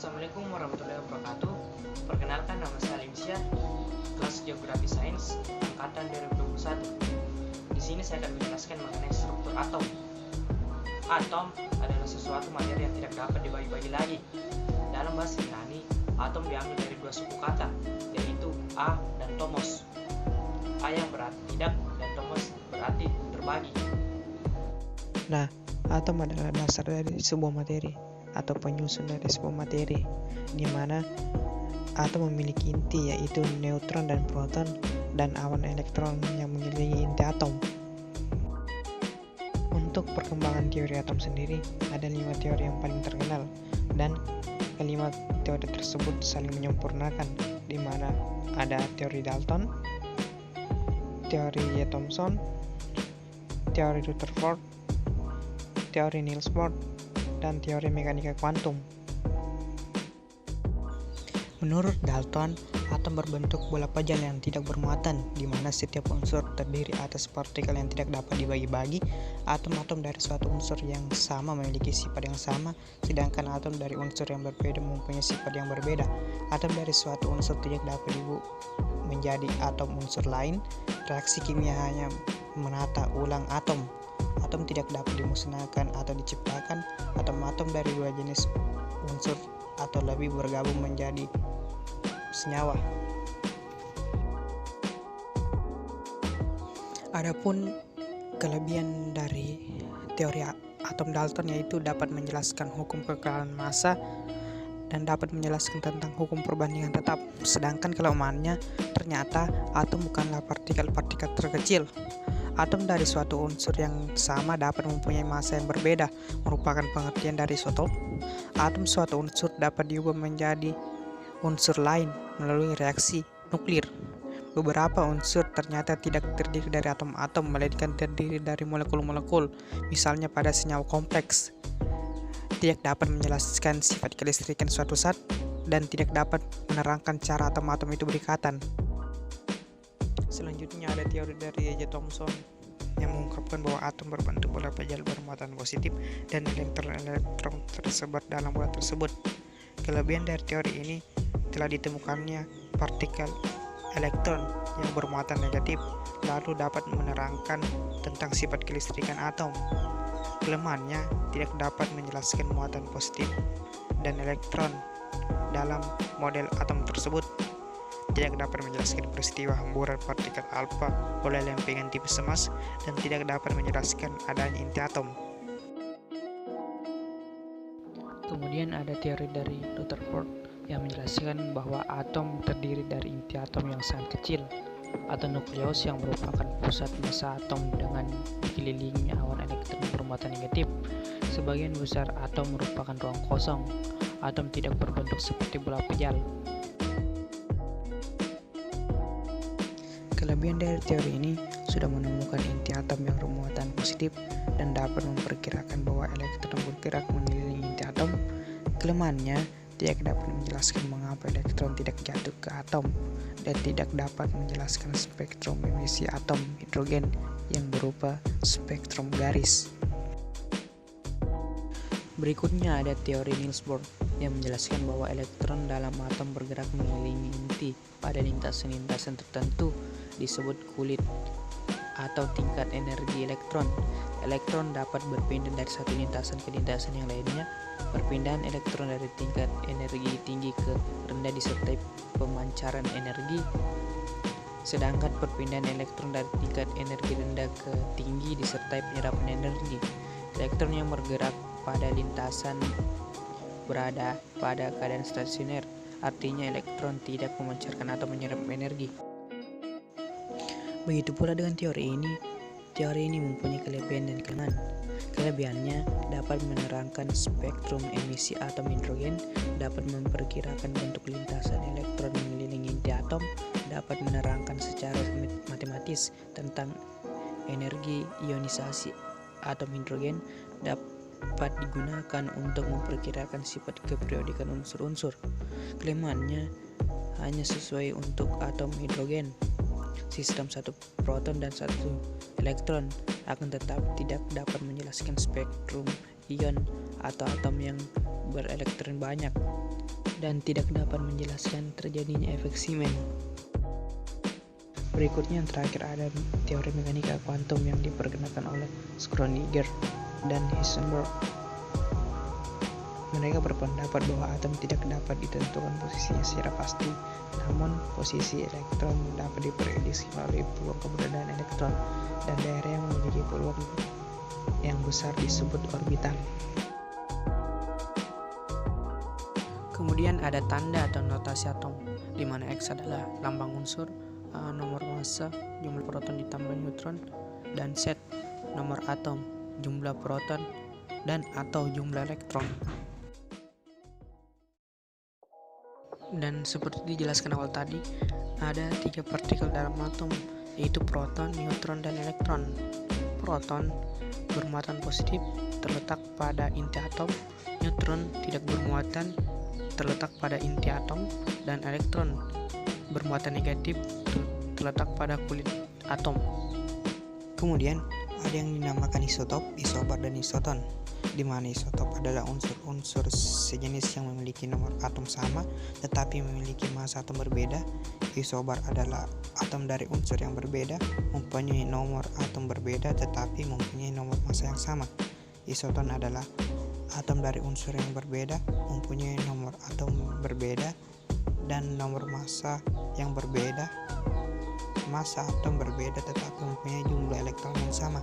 Assalamualaikum warahmatullahi wabarakatuh. Perkenalkan, nama saya Alimsyah, kelas Geografi Sains angkatan 2021. Di sini saya akan menjelaskan mengenai struktur atom. Atom adalah sesuatu materi yang tidak dapat dibagi-bagi lagi. Dalam bahasa Yunani, atom diambil dari dua suku kata, yaitu a dan tomos. A yang berarti tidak dan tomos berarti terbagi. Nah, atom adalah dasar dari sebuah materi atau penyusun dari sebuah materi, di mana atom memiliki inti yaitu neutron dan proton dan awan elektron yang mengelilingi inti atom. Untuk perkembangan teori atom sendiri, ada 5 teori yang paling terkenal, dan kelima teori tersebut saling menyempurnakan, di mana ada teori Dalton, teori Thomson, teori Rutherford, teori Niels Bohr, dan teori mekanika kuantum. Menurut Dalton, atom berbentuk bola pejal yang tidak bermuatan, di mana setiap unsur terdiri atas partikel yang tidak dapat dibagi-bagi. Atom-atom dari suatu unsur yang sama memiliki sifat yang sama, sedangkan atom dari unsur yang berbeda mempunyai sifat yang berbeda. Atom dari suatu unsur tidak dapat menjadi atom unsur lain. Reaksi kimia hanya menata ulang atom. Atom tidak dapat dimusnahkan atau diciptakan. Atom-atom dari dua jenis unsur atau lebih bergabung menjadi senyawa. Adapun kelebihan dari teori atom Dalton yaitu dapat menjelaskan hukum kekeralan massa dan dapat menjelaskan tentang hukum perbandingan tetap. Sedangkan kelemahannya, ternyata atom bukanlah partikel-partikel terkecil. Atom dari suatu unsur yang sama dapat mempunyai massa yang berbeda, merupakan pengertian dari isotop. Atom suatu unsur dapat diubah menjadi unsur lain melalui reaksi nuklir. Beberapa unsur ternyata tidak terdiri dari atom-atom, melainkan terdiri dari molekul-molekul. Misalnya pada senyawa kompleks, tidak dapat menjelaskan sifat kelistrikan suatu zat dan tidak dapat menerangkan cara atom-atom itu berikatan. Selanjutnya ada teori dari E.J. Thomson yang mengungkapkan bahwa atom berbentuk bola pejal bermuatan positif dan elektron tersebar dalam bola tersebut. Kelebihan dari teori ini telah ditemukannya partikel elektron yang bermuatan negatif, lalu dapat menerangkan tentang sifat kelistrikan atom. Kelemahannya, tidak dapat menjelaskan muatan positif dan elektron dalam model atom tersebut. Tidak dapat menjelaskan peristiwa hemburan partikel alfa oleh lempengan tipis emas, dan tidak dapat menjelaskan adanya inti atom. Kemudian ada teori dari Rutherford yang menjelaskan bahwa atom terdiri dari inti atom yang sangat kecil atau nukleus yang merupakan pusat massa atom dengan dikelilingi awan elektron bermuatan negatif. Sebagian besar atom merupakan ruang kosong. Atom tidak berbentuk seperti bola pejal. Kelebihan dari teori ini sudah menemukan inti atom yang bermuatan positif dan dapat memperkirakan bahwa elektron bergerak mengelilingi inti atom. Kelemahannya, tidak dapat menjelaskan mengapa elektron tidak jatuh ke atom dan tidak dapat menjelaskan spektrum emisi atom hidrogen yang berupa spektrum garis. Berikutnya ada teori Niels Bohr yang menjelaskan bahwa elektron dalam atom bergerak mengelilingi inti pada lintasan-lintasan tertentu disebut kulit atau tingkat energi elektron. Elektron dapat berpindah dari satu lintasan ke lintasan yang lainnya. Perpindahan elektron dari tingkat energi tinggi ke rendah disertai pemancaran energi, sedangkan perpindahan elektron dari tingkat energi rendah ke tinggi disertai penyerapan energi. Elektron yang bergerak pada lintasan berada pada keadaan stasioner, artinya elektron tidak memancarkan atau menyerap energi. Begitu pula dengan teori ini. Teori ini mempunyai kelebihan dan kelemahan. Kelebihannya dapat menerangkan spektrum emisi atom hidrogen, dapat memperkirakan bentuk lintasan elektron mengelilingi inti atom, dapat menerangkan secara matematis tentang energi ionisasi atom hidrogen, dapat digunakan untuk memperkirakan sifat keperiodikan unsur-unsur. Kelemahannya hanya sesuai untuk atom hidrogen, sistem satu proton dan satu elektron, akan tetap tidak dapat menjelaskan spektrum ion atau atom yang berelektron banyak. dan tidak dapat menjelaskan terjadinya efek Siemens. Berikutnya yang terakhir ada teori mekanika kuantum yang diperkenalkan oleh Schrödinger dan Heisenberg. Mereka berpendapat bahwa atom tidak dapat ditentukan posisinya secara pasti, namun posisi elektron dapat diprediksi melalui peluang keberadaan elektron dan daerah yang memiliki peluang yang besar disebut orbital. Kemudian ada tanda atau notasi atom, di mana X adalah lambang unsur, A nomor massa, jumlah proton ditambah neutron, dan Z nomor atom, jumlah proton dan atau jumlah elektron. Dan seperti dijelaskan awal tadi, ada 3 partikel dalam atom, yaitu proton, neutron, dan elektron. Proton bermuatan positif terletak pada inti atom, neutron tidak bermuatan terletak pada inti atom, dan elektron bermuatan negatif terletak pada kulit atom. Kemudian ada yang dinamakan isotop, isobar, dan isoton, di mana isotop adalah unsur-unsur sejenis yang memiliki nomor atom sama tetapi memiliki massa atom berbeda. Isobar adalah atom dari unsur yang berbeda, mempunyai nomor atom berbeda tetapi mempunyai nomor massa yang sama. Isoton adalah atom dari unsur yang berbeda, mempunyai nomor atom berbeda dan nomor massa yang berbeda. Massa atom berbeda tetapi mempunyai jumlah elektron yang sama.